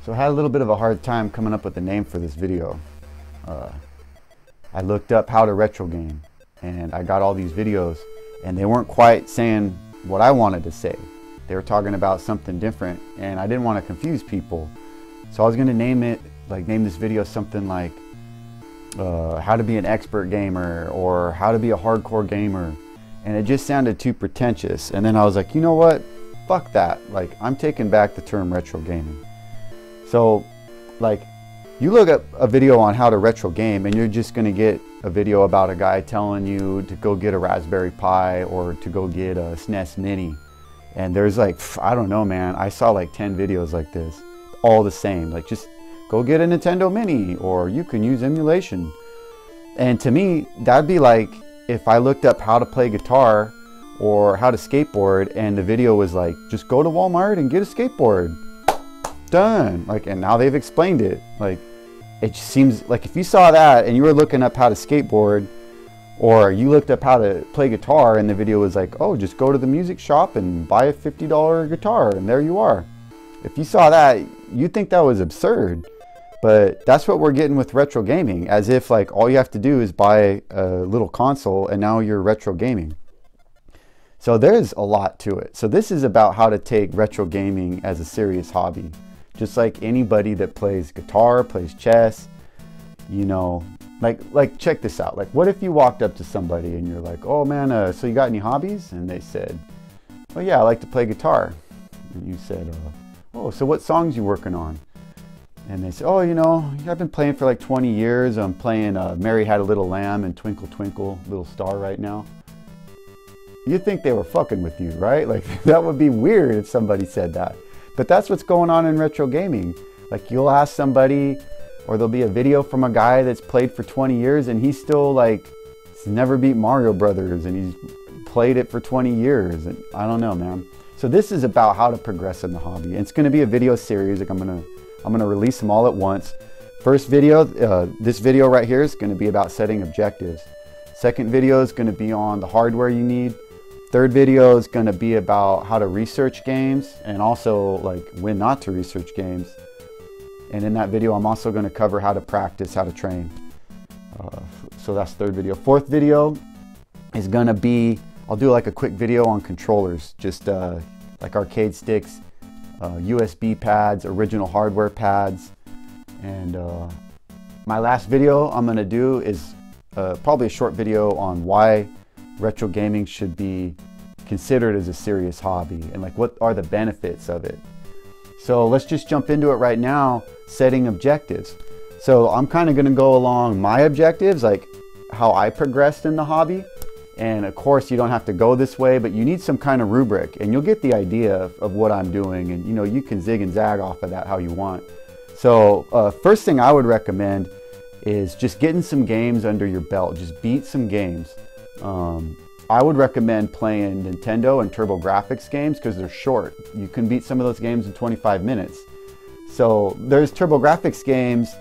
So I had a little bit of a hard time coming up with a name for this video. I looked up how to retro game, and I got all these videos, and they weren't quite saying what I wanted to say. They were talking about something different, and I didn't want to confuse people. So I was going to name this video something like how to be an expert gamer, or how to be a hardcore gamer. And it just sounded too pretentious. And then I was like, you know what? Fuck that. Like, I'm taking back the term retro gaming. So, like, you look at a video on how to retro game, and you're just going to get a video about a guy telling you to go get a Raspberry Pi or to go get a SNES Mini. And there's like, I don't know, man. I saw like 10 videos like this, all the same. Like, just go get a Nintendo Mini, or you can use emulation. And to me, that'd be like if I looked up how to play guitar or how to skateboard, and the video was like, just go to Walmart and get a skateboard. Done. Like, and now they've explained it. Like, it just seems like if you saw that and you were looking up how to skateboard, or you looked up how to play guitar, and the video was like, oh, just go to the music shop and buy a $50 guitar, and there you are. If you saw that, you'd think that was absurd. But that's what we're getting with retro gaming, as if like all you have to do is buy a little console and now you're retro gaming. So there's a lot to it. So this is about how to take retro gaming as a serious hobby. Just like anybody that plays guitar, plays chess, you know, like check this out. Like, what if you walked up to somebody and you're like, oh man, so you got any hobbies? And they said, oh yeah, I like to play guitar. And you said, oh, so what songs you working on? And they say, oh, you know, I've been playing for like 20 years. I'm playing Mary Had a Little Lamb and Twinkle Twinkle Little Star right now. You'd think they were fucking with you, right? Like, that would be weird if somebody said that. But that's what's going on in retro gaming. Like, you'll ask somebody, or there'll be a video from a guy that's played for 20 years and he's still like, he's never beat Mario Brothers, and he's played it for 20 years. And I don't know, man. So this is about how to progress in the hobby. And it's going to be a video series. Like, I'm gonna release them all at once. First video, this video right here is gonna be about setting objectives. Second video is gonna be on the hardware you need. Third video is gonna be about how to research games, and also like when not to research games. And in that video, I'm also gonna cover how to practice, how to train. So that's third video. Fourth video is gonna be, I'll do like a quick video on controllers, just like arcade sticks, USB pads, original hardware pads. And my last video I'm going to do is probably a short video on why retro gaming should be considered as a serious hobby, and like what are the benefits of it. So let's just jump into it right now, setting objectives. So I'm kind of going to go along my objectives, like how I progressed in the hobby. And of course, you don't have to go this way, but you need some kind of rubric, and you'll get the idea of what I'm doing. And you know, you can zig and zag off of that how you want. So first thing I would recommend is just getting some games under your belt. Just beat some games. I would recommend playing Nintendo and TurboGrafx games because they're short. You can beat some of those games in 25 minutes. So there's TurboGrafx games,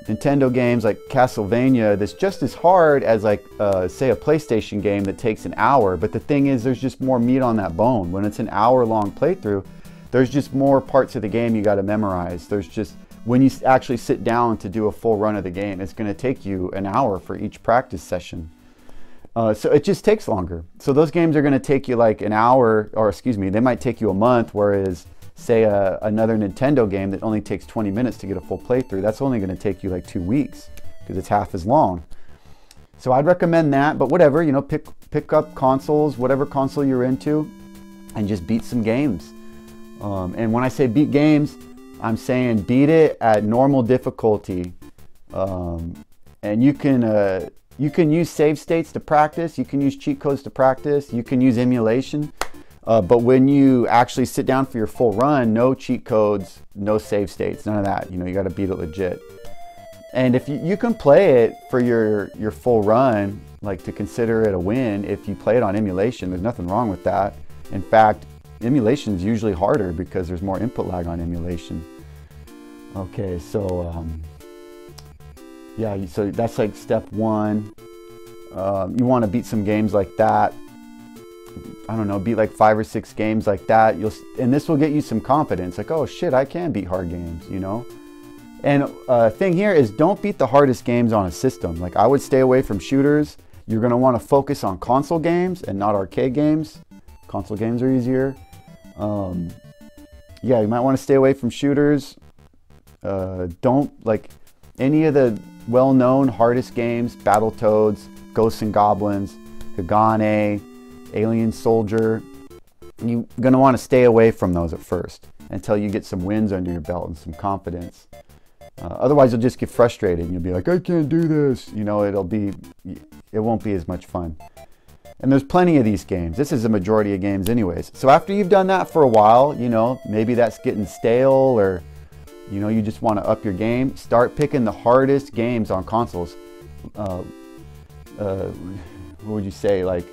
Nintendo games like Castlevania that's just as hard as like say a PlayStation game that takes an hour, but the thing is there's just more meat on that bone. When it's an hour-long playthrough, there's just more parts of the game you got to memorize. There's just, when you actually sit down to do a full run of the game, it's going to take you an hour for each practice session. So it just takes longer. So those games are going to take you like an hour, or excuse me, they might take you a month, whereas say another Nintendo game that only takes 20 minutes to get a full playthrough, that's only going to take you like 2 weeks because it's half as long. So I'd recommend that, but whatever, you know, pick up consoles, whatever console you're into, and just beat some games. And when I say beat games, I'm saying beat it at normal difficulty. And you can use save states to practice, you can use cheat codes to practice, you can use emulation. But when you actually sit down for your full run, no cheat codes, no save states, none of that. You know, you got to beat it legit. And if you can play it for your full run, like to consider it a win, if you play it on emulation, there's nothing wrong with that. In fact, emulation is usually harder because there's more input lag on emulation. Okay, so yeah, so that's like step one. You want to beat some games like that. I don't know, beat like 5 or 6 games like that. And this will get you some confidence, like, oh shit, I can beat hard games, you know? And thing here is, don't beat the hardest games on a system. Like, I would stay away from shooters. You're gonna wanna focus on console games and not arcade games. Console games are easier. Yeah, you might wanna stay away from shooters. Don't, like, any of the well-known hardest games, Battletoads, Ghosts and Goblins, Hagane, Alien Soldier, you're gonna wanna stay away from those at first until you get some wins under your belt and some confidence. Otherwise, you'll just get frustrated and you'll be like, I can't do this. You know, it won't be as much fun. And there's plenty of these games. This is the majority of games anyways. So after you've done that for a while, you know, maybe that's getting stale, or, you know, you just want to up your game, start picking the hardest games on consoles. What would you say? Like,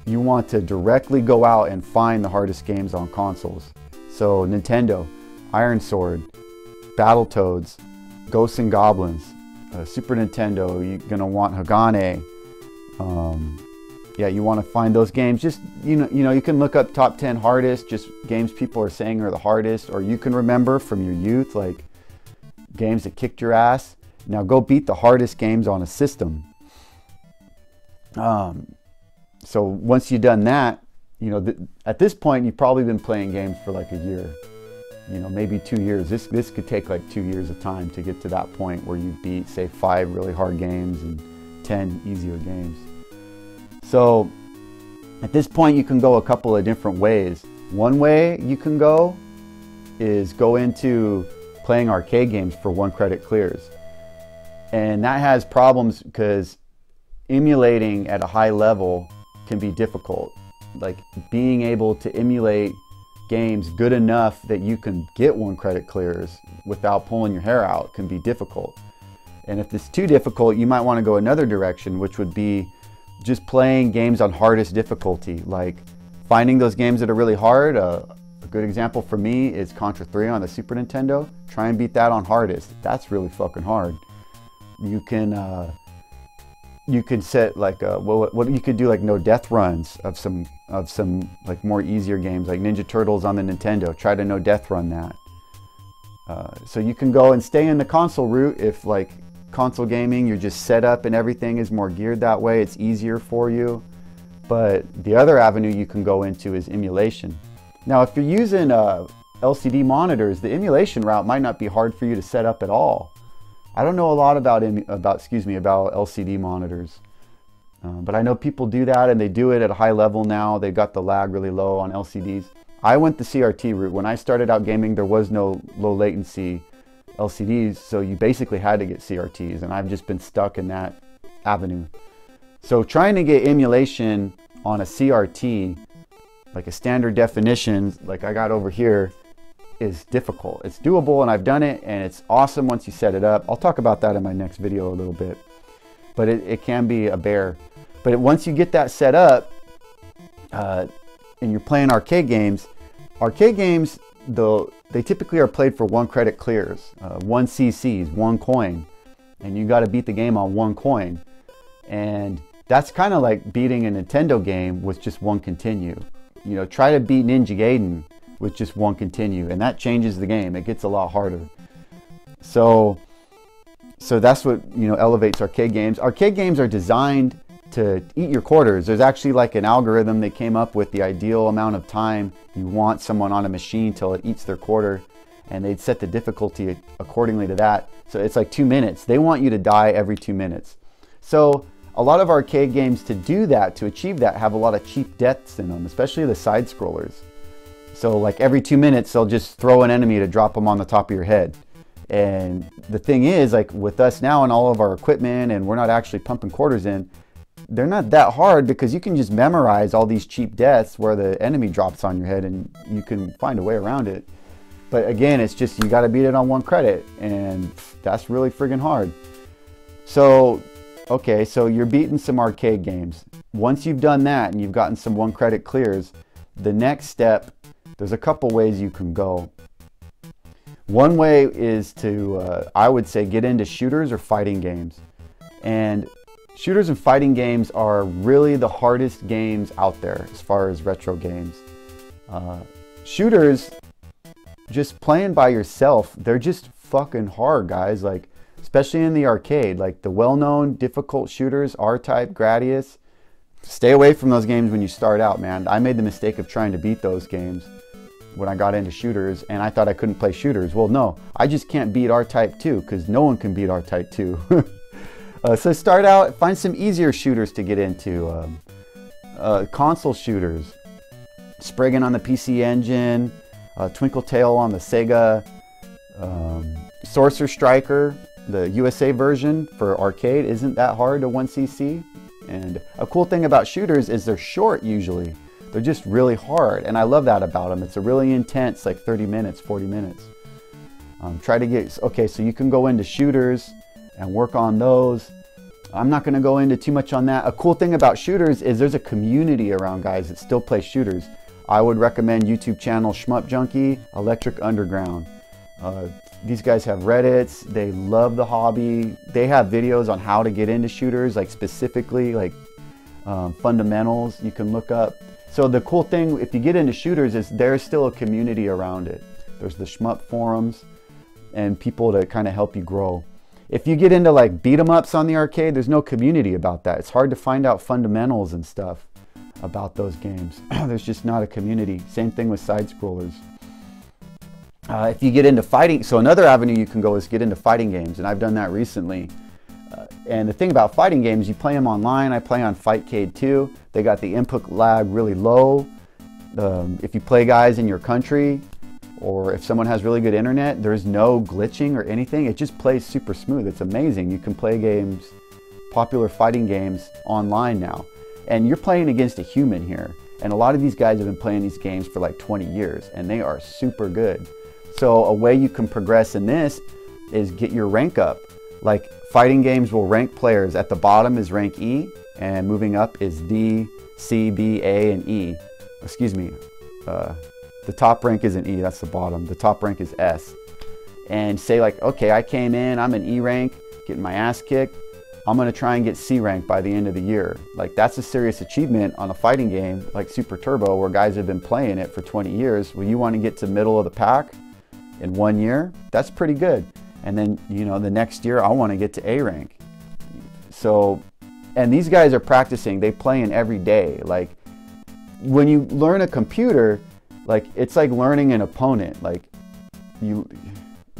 you want to directly go out and find the hardest games on consoles. So Nintendo, Iron Sword, Battletoads, Ghosts and Goblins, Super Nintendo, you're gonna want Hagane. Yeah, you want to find those games. Just, you know, you can look up top 10 hardest, just games people are saying are the hardest, or you can remember from your youth, like games that kicked your ass. Now go beat the hardest games on a system. So once you've done that, you know, at this point, you've probably been playing games for like a year. You know, maybe 2 years. This could take like 2 years of time to get to that point where you beat, say, 5 really hard games and 10 easier games. So at this point, you can go a couple of different ways. One way you can go is go into playing arcade games for 1 credit clears. And that has problems because emulating at a high level can be difficult. Like, being able to emulate games good enough that you can get 1 credit clears without pulling your hair out can be difficult. And if it's too difficult, you might want to go another direction, which would be just playing games on hardest difficulty, like finding those games that are really hard. A good example for me is Contra 3 on the Super Nintendo. Try and beat that on hardest. That's really fucking hard. You can set like what you could do, like no death runs of some like more easier games like Ninja Turtles on the Nintendo. Try to no death run that. So you can go and stay in the console route if, like, console gaming, you're just set up and everything is more geared that way. It's easier for you. But the other avenue you can go into is emulation. Now, if you're using LCD monitors, the emulation route might not be hard for you to set up at all. I don't know a lot about LCD monitors, but I know people do that, and they do it at a high level now. They've got the lag really low on LCDs. I went the CRT route. When I started out gaming, there was no low latency LCDs, so you basically had to get CRTs, and I've just been stuck in that avenue. So trying to get emulation on a CRT, like a standard definition, like I got over here, is difficult. It's doable, and I've done it, and it's awesome once you set it up. I'll talk about that in my next video a little bit, but it can be a bear. But once you get that set up, and you're playing arcade games, they typically are played for 1 credit clears, 1 CCs, 1 coin, and you got to beat the game on 1 coin. And that's kind of like beating a Nintendo game with just 1 continue. You know, try to beat Ninja Gaiden with just 1 continue, and that changes the game. It gets a lot harder. So that's what, you know, elevates arcade games. Arcade games are designed to eat your quarters. There's actually like an algorithm they came up with, the ideal amount of time you want someone on a machine till it eats their quarter, and they'd set the difficulty accordingly to that. So it's like 2 minutes. They want you to die every 2 minutes. So a lot of arcade games, to do that, to achieve that, have a lot of cheap deaths in them, especially the side scrollers. So like every 2 minutes, they'll just throw an enemy to drop them on the top of your head. And the thing is, like with us now and all of our equipment, and we're not actually pumping quarters in, they're not that hard because you can just memorize all these cheap deaths where the enemy drops on your head, and you can find a way around it. But again, it's just, you got to beat it on 1 credit, and that's really friggin' hard. So, okay, so you're beating some arcade games. Once you've done that and you've gotten some 1 credit clears, the next step, there's a couple ways you can go. One way is to, I would say, get into shooters or fighting games. And Shooters and fighting games are really the hardest games out there as far as retro games. Shooters, just playing by yourself, they're just fucking hard, guys. Like, especially in the arcade, like the well-known difficult shooters, R-Type, Gradius. Stay away from those games when you start out, man. I made the mistake of trying to beat those games when I got into shooters, and I thought I couldn't play shooters. Well, no, I just can't beat R-Type 2 because no one can beat R-Type 2. So start out, find some easier shooters to get into. Console shooters, Spriggan on the PC Engine, Twinkle Tail on the Sega, Sorcerer Striker, the USA version for arcade isn't that hard to 1cc. And a cool thing about shooters is they're short usually. They're just really hard, and I love that about them. It's a really intense, like 30 minutes, 40 minutes. Try to get, okay, so you can go into shooters and work on those. I'm not going to go into too much on that. A cool thing about shooters is there's a community around guys that still play shooters. I would recommend YouTube channel SMUPS Junkie, Electric Underground. These guys have Reddits. They love the hobby. They have videos on how to get into shooters, like specifically like fundamentals you can look up. So the cool thing, if you get into shooters, is there's still a community around it. There's the SMUP forums and people to kind of help you grow. If you get into like beat 'em ups on the arcade, there's no community about that. It's hard to find out fundamentals and stuff about those games. There's just not a community. Same thing with side scrollers. If you get into fighting, so another avenue you can go is get into fighting games, and I've done that recently. And the thing about fighting games, you play them online. I play on Fightcade 2. They got the input lag really low. If you play guys in your country, or if someone has really good internet, there's no glitching or anything. It just plays super smooth. It's amazing. You can play games, popular fighting games online now. And you're playing against a human here. And a lot of these guys have been playing these games for like 20 years, and they are super good. So a way you can progress in this is get your rank up. Like fighting games will rank players. At the bottom is rank E, and moving up is D, C, B, A, and E. Excuse me. The top rank isn't E, that's the bottom. The top rank is S. And say like, okay, I came in, I'm an E rank, getting my ass kicked. I'm gonna try and get C rank by the end of the year. Like, that's a serious achievement on a fighting game like Super Turbo, where guys have been playing it for 20 years. Well, you wanna get to middle of the pack in 1 year? That's pretty good. And then, you know, the next year I wanna get to A rank. So, and these guys are practicing, they playing every day. Like, when you learn a computer, like, it's like learning an opponent. Like,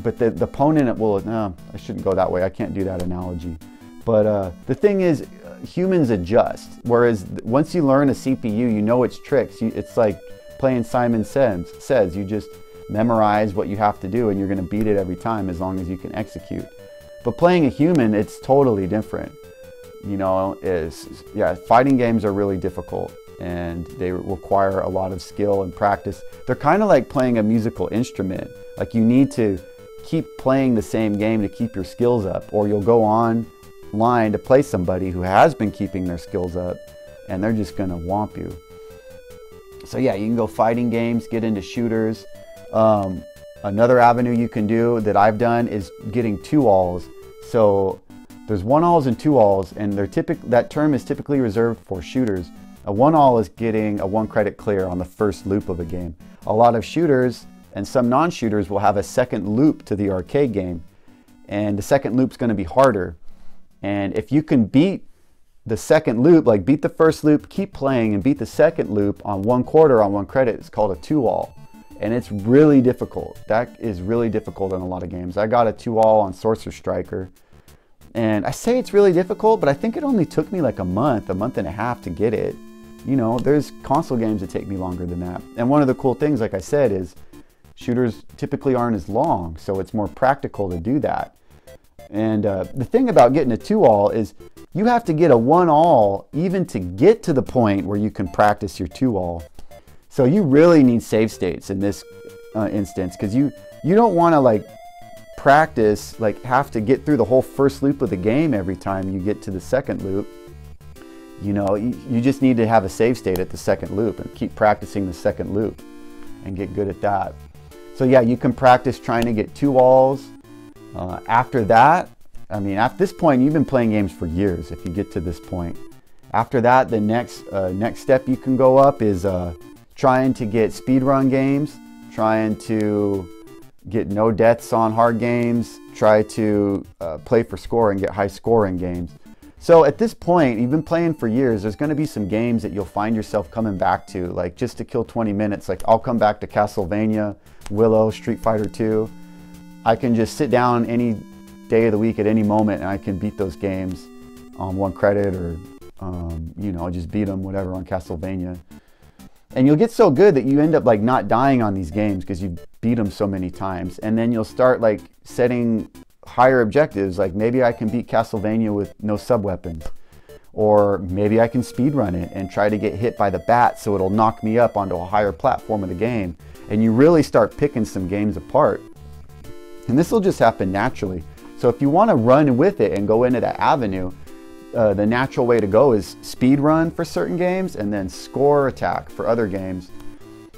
but the opponent will, no, I shouldn't go that way. I can't do that analogy. But the thing is, humans adjust. Whereas once you learn a CPU, you know its tricks. It's like playing Simon Says. You just memorize what you have to do, and you're going to beat it every time as long as you can execute. But playing a human, it's totally different. You know, yeah, fighting games are really difficult, and they require a lot of skill and practice. They're kind of like playing a musical instrument. Like, you need to keep playing the same game to keep your skills up, or you'll go online to play somebody who has been keeping their skills up, and they're just gonna whomp you. So yeah, you can go fighting games, get into shooters. Another avenue you can do that I've done is getting 2-alls. So there's 1-alls and 2-alls, and that term is typically reserved for shooters. A 1-all is getting a 1 credit clear on the first loop of a game. A lot of shooters and some non-shooters will have a second loop to the arcade game, and the second loop's going to be harder. And if you can beat the second loop, like beat the first loop, keep playing, and beat the second loop on 1/4 on 1 credit, it's called a 2-all. And it's really difficult. That is really difficult in a lot of games. I got a 2-all on Sorcerer Striker. And I say it's really difficult, but I think it only took me like a month and a half to get it. You know, there's console games that take me longer than that. And one of the cool things, like I said, is shooters typically aren't as long, so it's more practical to do that. And the thing about getting a 2-all is you have to get a 1-all even to get to the point where you can practice your 2-all. So you really need save states in this instance, because you don't want to like practice, like have to get through the whole first loop of the game every time you get to the second loop. You know, you just need to have a save state at the second loop and keep practicing the second loop and get good at that. So yeah, you can practice trying to get 2-alls. After that, I mean, at this point, you've been playing games for years if you get to this point. After that, the next step you can go up is trying to get speedrun games, trying to get no deaths on hard games, try to play for score and get high scoring games. So at this point, you've been playing for years, there's going to be some games that you'll find yourself coming back to, like just to kill 20 minutes. Like I'll come back to Castlevania, Willow, Street Fighter 2. I can just sit down any day of the week at any moment and I can beat those games on 1 credit, or you know, just beat them, whatever, on Castlevania. And you'll get so good that you end up like not dying on these games because you beat them so many times. And then you'll start like setting higher objectives, like maybe I can beat Castlevania with no sub-weapons, or maybe I can speedrun it and try to get hit by the bat so it'll knock me up onto a higher platform of the game. And you really start picking some games apart. And this will just happen naturally. So if you want to run with it and go into that avenue, the natural way to go is speed run for certain games and then score attack for other games.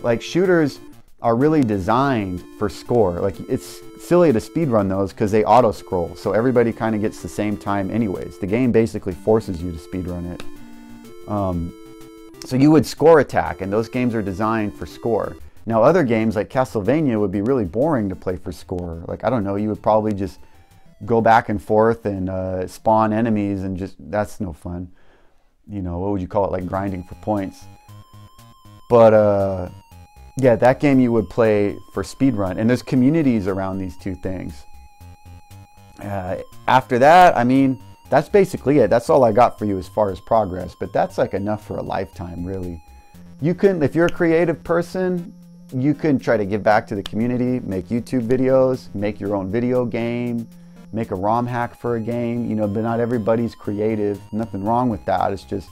Like shooters are really designed for score. Like it's silly to speed run those because they auto scroll, so everybody kind of gets the same time anyways. The game basically forces you to speed run it. So you would score attack, and those games are designed for score. Now other games like Castlevania would be really boring to play for score. Like, I don't know, you would probably just go back and forth and spawn enemies, and just, that's no fun. You know, what would you call it, like grinding for points. But yeah, that game you would play for speedrun, and there's communities around these two things. After that, I mean, that's basically it. That's all I got for you as far as progress, but that's like enough for a lifetime, really. You can, if you're a creative person, you can try to give back to the community, make YouTube videos, make your own video game, make a ROM hack for a game, you know, but not everybody's creative. Nothing wrong with that. It's just,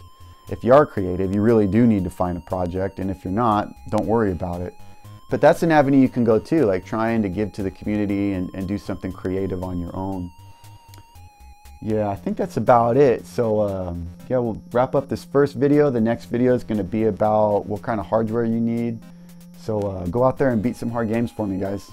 if you are creative, you really do need to find a project, and if you're not, don't worry about it. But that's an avenue you can go to, like trying to give to the community and do something creative on your own. Yeah, I think that's about it. So yeah, we'll wrap up this first video. The next video is going to be about what kind of hardware you need. So go out there and beat some hard games for me, guys.